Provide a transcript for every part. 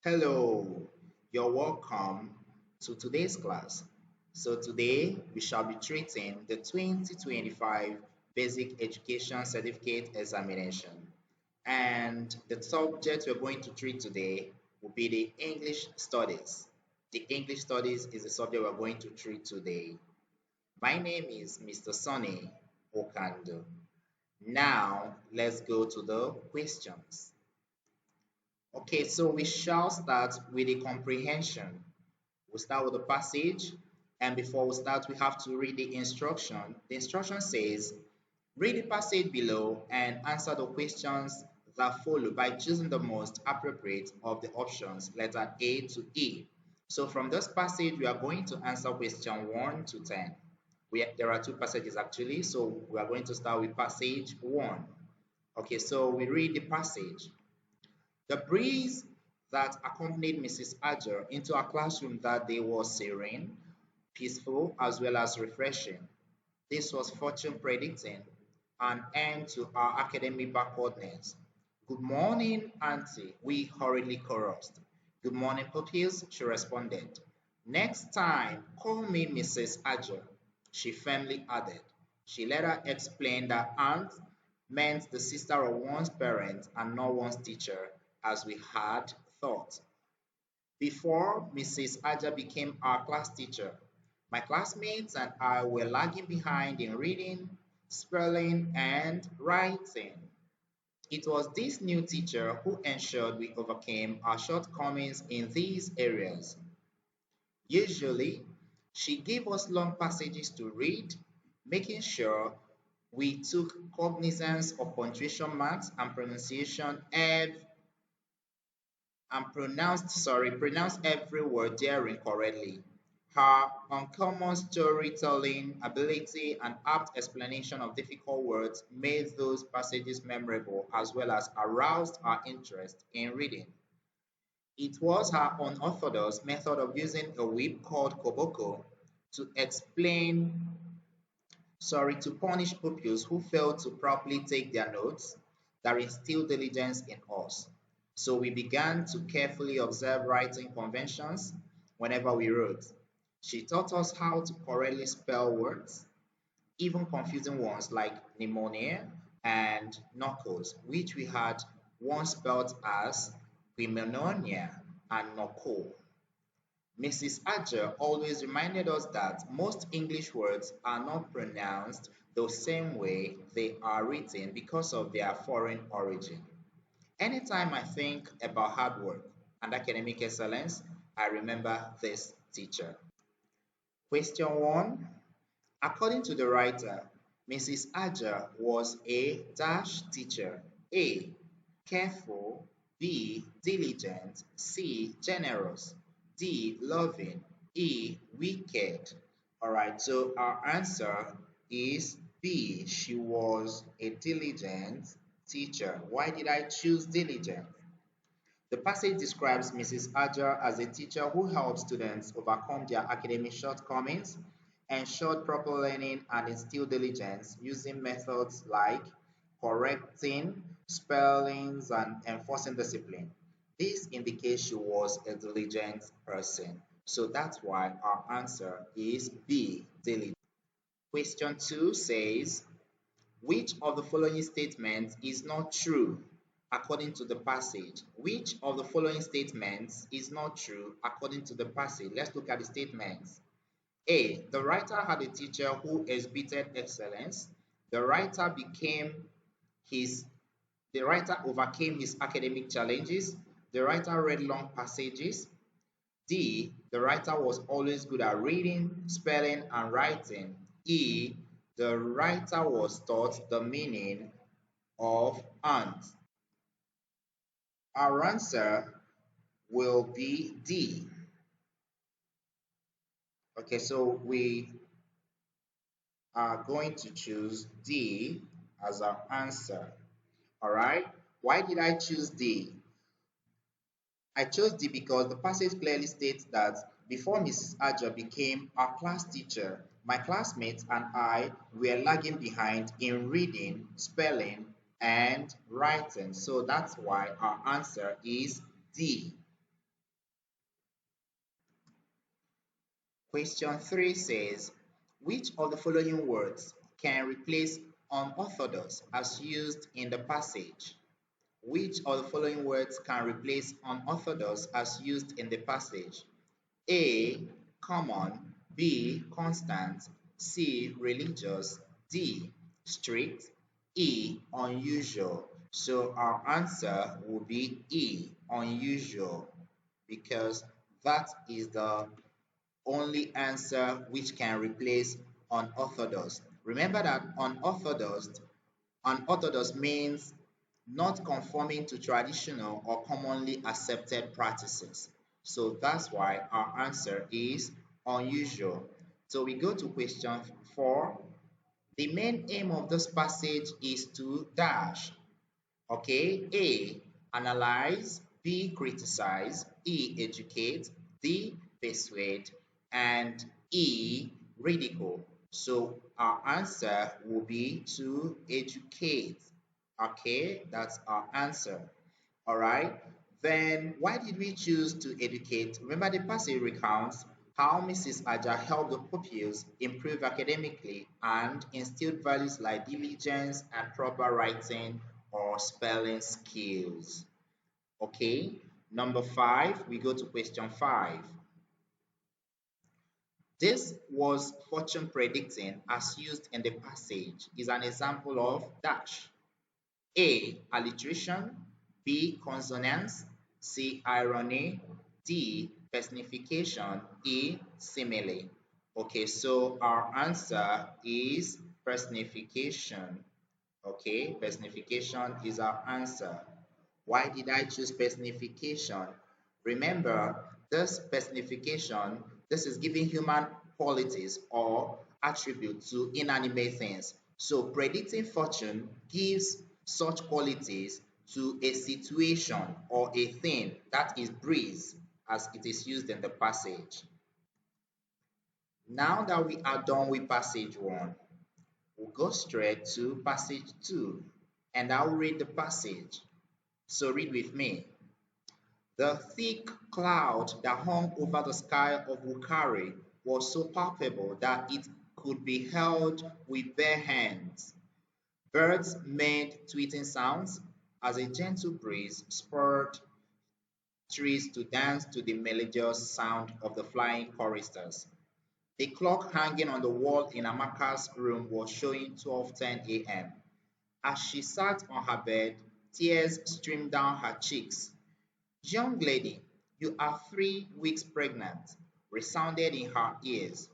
Hello, you're welcome to today's class. So today we shall be treating the 2025 Basic Education Certificate Examination. And the subject we're going to treat today will be the English Studies. The English Studies is the subject we're going to treat today. My name is Mr. Sonny Okando. Now let's go to the questions. Okay, so we shall start with the comprehension. We'll start with the passage, and before we start, we have to read the instruction. The instruction says, read the passage below and answer the questions that follow by choosing the most appropriate of the options, letter A to E. So from this passage, we are going to answer question 1 to 10. There are two passages actually, so we are going to start with passage 1. Okay, so we read the passage. The breeze that accompanied Mrs. Adger into our classroom that day was serene, peaceful, as well as refreshing. This was fortune predicting an end to our academic backwardness. Good morning, Auntie, we hurriedly chorused. Good morning, pupils, she responded. Next time, call me Mrs. Adger, she firmly added. She later explained that aunt meant the sister of one's parent and not one's teacher, as we had thought. Before Mrs. Aja became our class teacher, my classmates and I were lagging behind in reading, spelling, and writing. It was this new teacher who ensured we overcame our shortcomings in these areas. Usually, she gave us long passages to read, making sure we took cognizance of punctuation marks and pronunciation pronounced every word therein correctly. Her uncommon storytelling ability and apt explanation of difficult words made those passages memorable as well as aroused our interest in reading. It was her unorthodox method of using a whip called koboko to punish pupils who failed to properly take their notes that instilled diligence in us. So we began to carefully observe writing conventions whenever we wrote. She taught us how to correctly spell words, even confusing ones like pneumonia and knuckles, which we had once spelled as pneumonia and knuckle. Mrs. Adger always reminded us that most English words are not pronounced the same way they are written because of their foreign origin. Anytime I think about hard work and academic excellence, I remember this teacher. Question 1. According to the writer, Mrs. Adger was a dash teacher. A. Careful. B. Diligent. C. Generous. D. Loving. E. Wicked. Alright, so our answer is B. She was a diligent teacher. Why did I choose diligent? The passage describes Mrs. Adger as a teacher who helped students overcome their academic shortcomings, ensured proper learning, and instilled diligence using methods like correcting spellings and enforcing discipline. This indicates she was a diligent person. So that's why our answer is B, diligent. Question 2 says, which of the following statements is not true according to the passage? Which of the following statements is not true according to the passage? Let's look at the statements. A. The writer had a teacher who exhibited excellence. The writer overcame his academic challenges. The writer read long passages. D. The writer was always good at reading, spelling, and writing. E. The writer was taught the meaning of aunt. Our answer will be D. Okay, so we are going to choose D as our answer. All right. Why did I choose D? I chose D because the passage clearly states that before Mrs. Adger became our class teacher, my classmates and I were lagging behind in reading, spelling, and writing. So that's why our answer is D. Question 3 says, which of the following words can replace unorthodox as used in the passage? Which of the following words can replace unorthodox as used in the passage? A. Common. B. Constant. C. Religious. D. Strict. E. Unusual. So our answer will be E. Unusual, because that is the only answer which can replace unorthodox. Remember that unorthodox means not conforming to traditional or commonly accepted practices. So that's why our answer is unusual. So we go to question 4. The main aim of this passage is to dash. Okay, A. Analyze. B. Criticize. E. Educate. D. Persuade. And E. Ridicule. So our answer will be to educate. Okay, that's our answer. All right. Then why did we choose to educate? Remember, the passage recounts how Mrs. Aja helped the pupils improve academically and instilled values like diligence and proper writing or spelling skills. Okay. Number 5, we go to question 5. This was fortune predicting as used in the passage is an example of dash. A. Alliteration. B. Consonance. C. Irony. D. Personification. E. Simile. Okay, so our answer is personification. Okay, personification is our answer. Why did I choose personification? Remember, this personification, this is giving human qualities or attributes to inanimate things. So predicting fortune gives such qualities to a situation or a thing that is breeze as it is used in the passage. Now that we are done with passage 1, we'll go straight to passage 2 and I'll read the passage. So read with me. The thick cloud that hung over the sky of Wukari was so palpable that it could be held with bare hands. Birds made tweeting sounds as a gentle breeze spurred trees to dance to the melodious sound of the flying choristers. The clock hanging on the wall in Amaka's room was showing 12:10 a.m. As she sat on her bed, tears streamed down her cheeks. "Young lady, you are 3 weeks pregnant," resounded in her ears.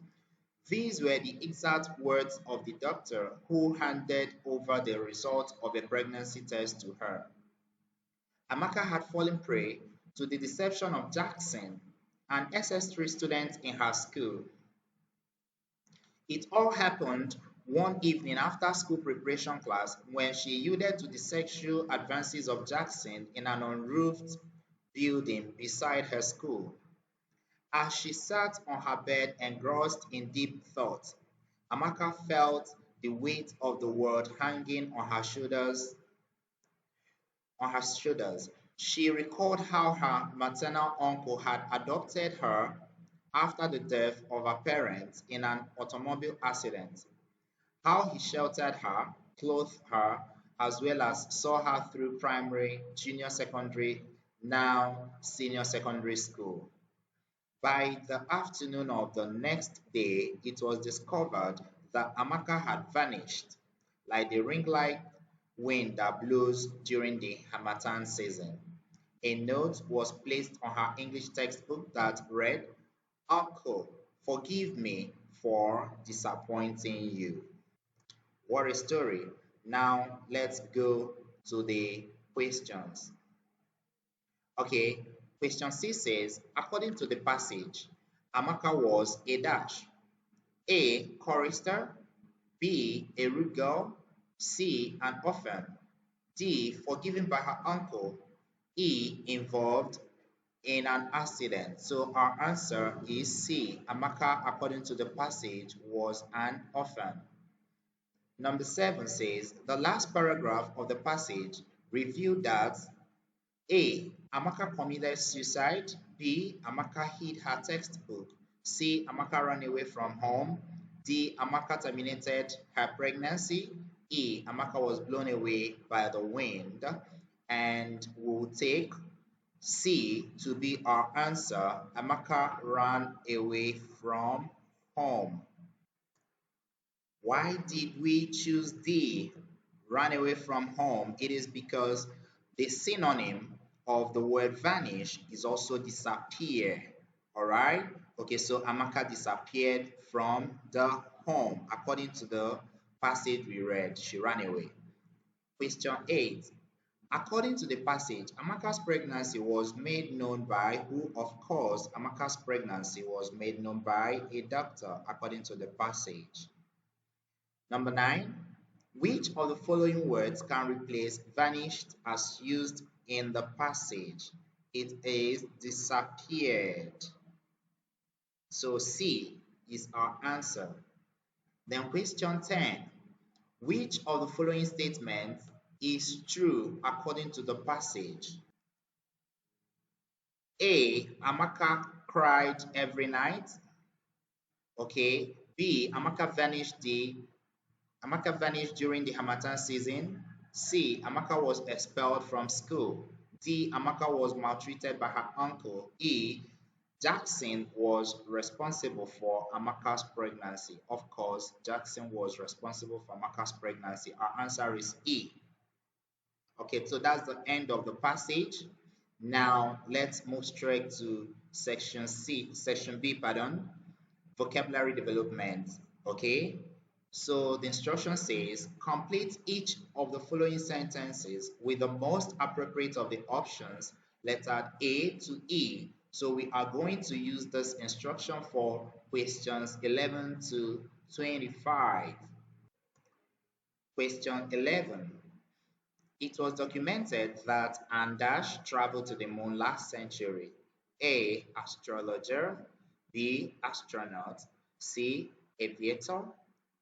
These were the exact words of the doctor who handed over the result of a pregnancy test to her. Amaka had fallen prey to the deception of Jackson, an SS3 student in her school. It all happened one evening after school preparation class when she yielded to the sexual advances of Jackson in an unroofed building beside her school. As she sat on her bed engrossed in deep thought, Amaka felt the weight of the world hanging on her shoulders. She recalled how her maternal uncle had adopted her after the death of her parents in an automobile accident, how he sheltered her, clothed her, as well as saw her through primary, junior secondary, now senior secondary school. By the afternoon of the next day, it was discovered that Amaka had vanished, like the ring-like wind that blows during the harmattan season. A note was placed on her English textbook that read, "Uncle, forgive me for disappointing you." What a story. Now let's go to the questions. Okay, question 6 says, according to the passage, Amaka was a dash. A. Chorister. B. A rude girl. C. An orphan. D. Forgiven by her uncle. E. Involved in an accident. So our answer is C. Amaka, according to the passage, was an orphan. Number 7 says, the last paragraph of the passage revealed that A. Amaka committed suicide. B. Amaka hid her textbook. C. Amaka ran away from home. D. Amaka terminated her pregnancy. E. Amaka was blown away by the wind. And we'll take C to be our answer. Amaka ran away from home. Why did we choose D, run away from home? It is because the synonym of the word vanish is also disappear. All right? Okay, so Amaka disappeared from the home. According to the passage we read, she ran away. Question 8. According to the passage, Amaka's pregnancy was made known by who? Of course, Amaka's pregnancy was made known by a doctor, according to the passage. Number 9, which of the following words can replace vanished as used in the passage? It is disappeared. So C is our answer. Then question 10, which of the following statements is true according to the passage? A. Amaka cried every night. Okay. B. Amaka vanished during the Harmattan season. C. Amaka was expelled from school. D. Amaka was maltreated by her uncle. E. Jackson was responsible for Amaka's pregnancy. Of course, Jackson was responsible for Amaka's pregnancy. Our answer is E. Okay, so that's the end of the passage. Now let's move straight to section B, pardon, vocabulary development. Okay, so the instruction says complete each of the following sentences with the most appropriate of the options, letter A to E. So we are going to use this instruction for questions 11 to 25. Question 11. It was documented that Andash traveled to the moon last century. A. Astrologer. B. Astronaut. C. Aviator.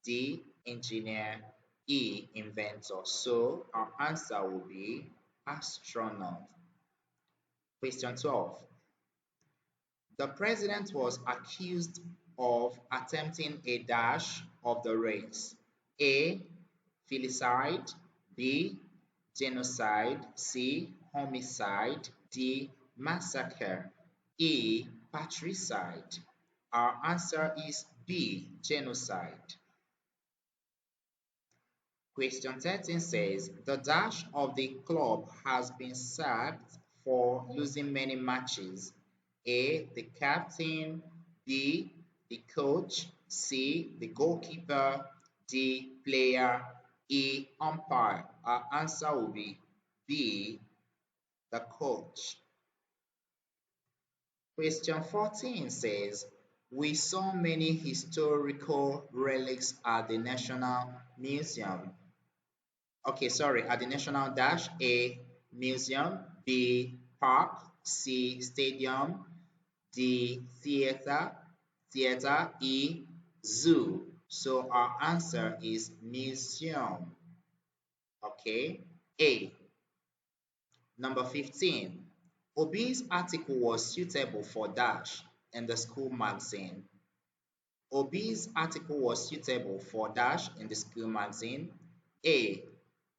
D. Engineer. E. Inventor. So our answer will be astronaut. Question 12. The president was accused of attempting a dash of the race. A. Filicide. B. Genocide. C. Homicide. D. Massacre. E. Patricide. Our answer is B. Genocide. Question 13 says, the dash of the club has been sacked for losing many matches. A. The captain. B. The coach. C. The goalkeeper. D. Player. E. Umpire. Our answer will be B. The coach. Question 14 says, we saw many historical relics at the National Museum. Okay, sorry, at the National Dash. A. Museum. B. Park. C. Stadium. D. Theater. E. Zoo. So our answer is museum. Okay. A. Number 15. Obi's article was suitable for dash in the school magazine. Obi's article was suitable for dash in the school magazine. A.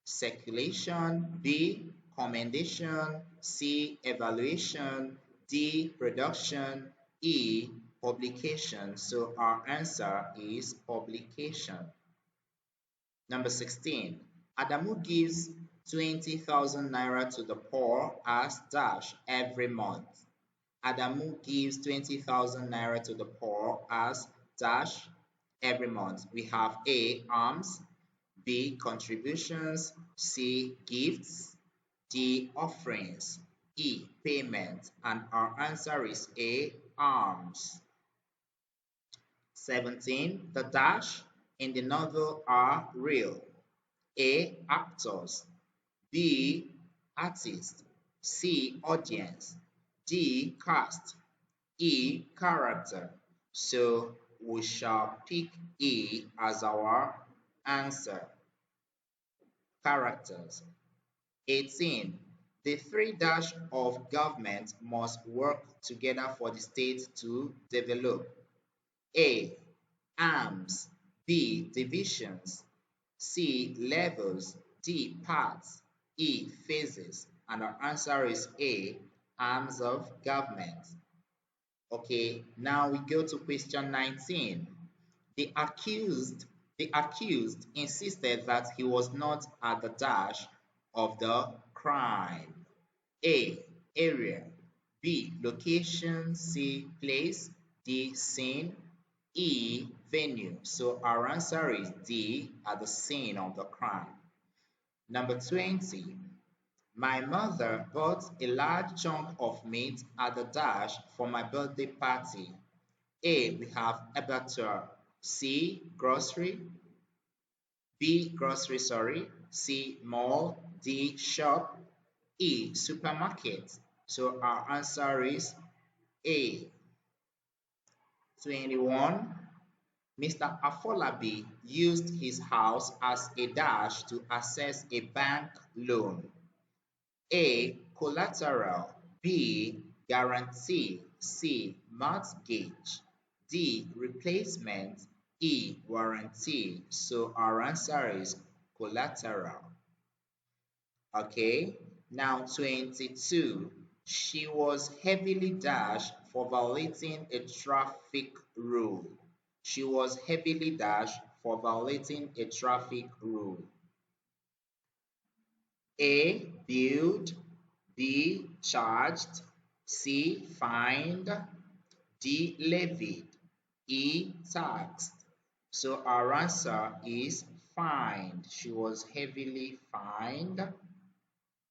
Circulation. B. Commendation. C. Evaluation. D. Production. E. Publication. So our answer is publication. Number 16. Adamu gives 20,000 naira to the poor as dash every month. Adamu gives 20,000 naira to the poor as dash every month. We have A. Alms. B. Contributions. C. Gifts. D. Offerings. E. Payment. And our answer is A. Alms. 17. The dash in the novel are real. A. Actors. B. Artist. C. Audience. D. Cast. E. Character. So we shall pick E as our answer. Characters. 18. The three dash of government must work together for the state to develop. A. Arms. B. Divisions. C. Levels. D. Parts. E. Phases. And our answer is A. Arms of government. Okay, now we go to question 19. The accused, the accused insisted that he was not at the dash of the crime. A. Area. B. Location. C. Place. D. Scene. E. Venue. So our answer is D, at the scene of the crime. Number 20. My mother bought a large chunk of meat at the dash for my birthday party. A. We have abattoir. C. Grocery. B. Grocery, sorry. C. Mall. D. Shop. E. Supermarket. So our answer is A. 21. Mr. Afolabi used his house as a dash to access a bank loan. A. Collateral. B. Guarantee. C. Mortgage. D. Replacement. E. Warranty. So our answer is collateral. Okay, now 22. She was heavily dashed for violating a traffic rule. She was heavily dashed for violating a traffic rule. A. Billed. B. Charged. C. Fined. D. Levied. E. Taxed. So our answer is fined. She was heavily fined.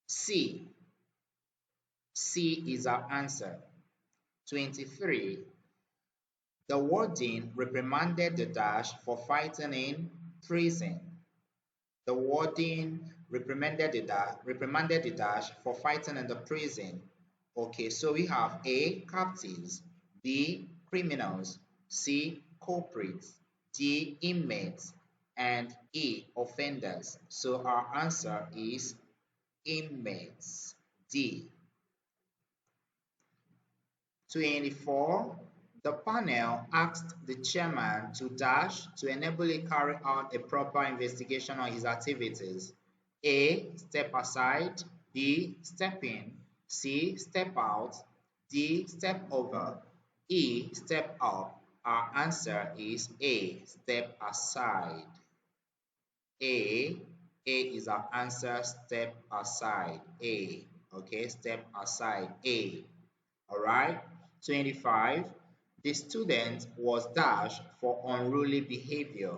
C. C is our answer. 23. The warden reprimanded the dash for fighting in prison. The warden reprimanded the dash for fighting in the prison. Okay, so we have A. Captives. B. Criminals. C. Culprits. D. Inmates. And E. Offenders. So our answer is inmates. D. 24. The panel asked the chairman to dash to enable him carry out a proper investigation on his activities. A. Step aside. B. Step in. C. Step out. D. Step over. E. Step up. Our answer is A. Step aside. A. A is our answer. Step aside. A. Okay, step aside. A. All right. 25. The student was dashed for unruly behavior.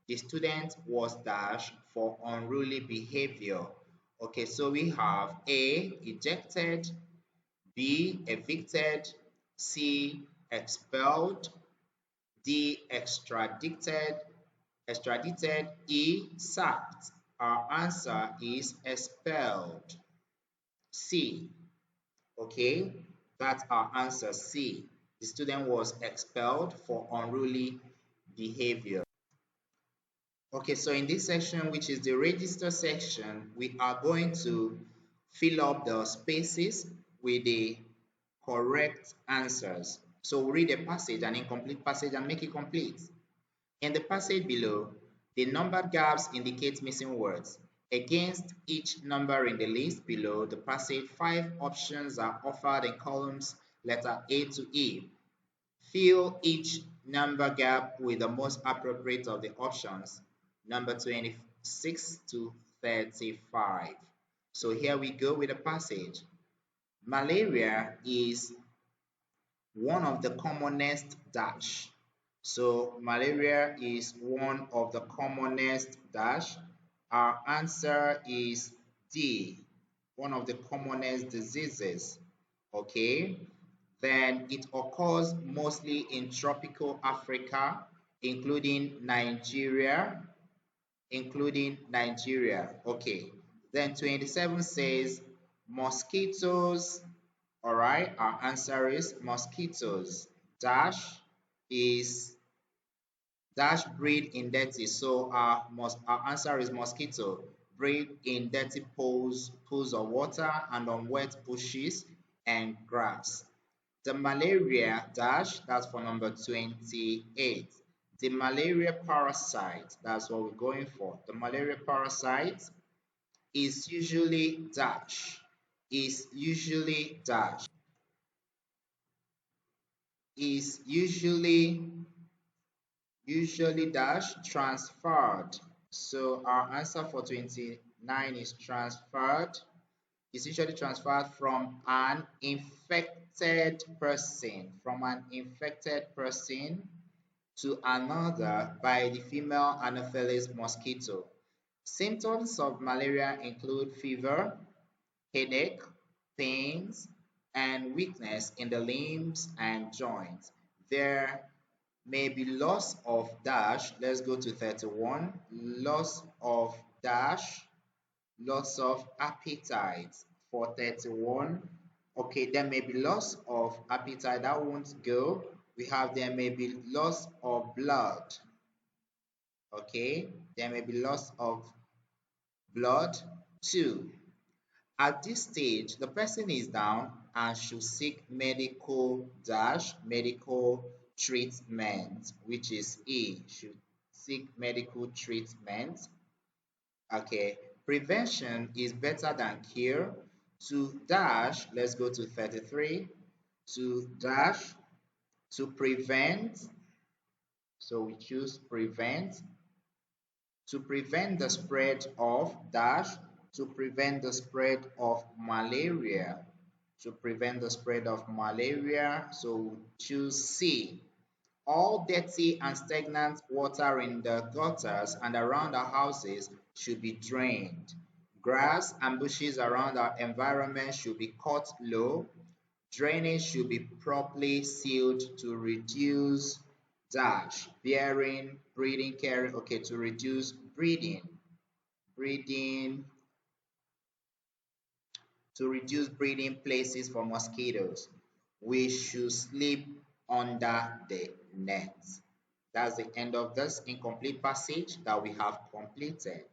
The student was dashed for unruly behavior. Okay, so we have A. Ejected. B. Evicted. C. Expelled. D. Extradited. E. Sacked. Our answer is expelled. C. Okay, that's our answer. C. The student was expelled for unruly behavior. Okay, so in this section, which is the register section, we are going to fill up the spaces with the correct answers. So we'll read a passage, an incomplete passage, and make it complete. In the passage below, the numbered gaps indicate missing words. Against each number in the list below the passage, 5 options are offered in columns letter A to E. Fill each number gap with the most appropriate of the options, number 26 to 35. So here we go with the passage. Malaria is one of the commonest dash. So malaria is one of the commonest dash. Our answer is D, one of the commonest diseases. Okay, then it occurs mostly in tropical Africa, including Nigeria. Okay, then 27 says mosquitoes. All right, our answer is mosquitoes. Dash is dash breed in dirty. So our answer is mosquito. Breed in dirty pools of water and on wet bushes and grass. The malaria dash, that's for number 28. The malaria parasite, that's what we're going for. The malaria parasite is usually dash, is usually dash, is usually dash transferred. So our answer for 29 is transferred. Is usually transferred from an infected person, to another by the female Anopheles mosquito. Symptoms of malaria include fever, headache, pains, and weakness in the limbs and joints. There may be loss of dash. Let's go to 31. Loss of dash, loss of appetite for 31. Okay, there may be loss of appetite. That won't go. We have there may be loss of blood. Okay, there may be loss of blood. 2. At this stage, the person is down and should seek medical treatment, which is E, should seek medical treatment. Okay, prevention is better than cure. To dash, let's go to 33. To dash, to prevent, so we choose prevent. To prevent the spread of dash, to prevent the spread of malaria. To prevent the spread of malaria, so choose C. All dirty and stagnant water in the gutters and around our houses should be drained. Grass and bushes around our environment should be cut low. Drainage should be properly sealed to reduce dash, bearing, breeding, carrying, okay, to reduce breeding, to reduce breeding places for mosquitoes. We should sleep under the net. That's the end of this incomplete passage that we have completed.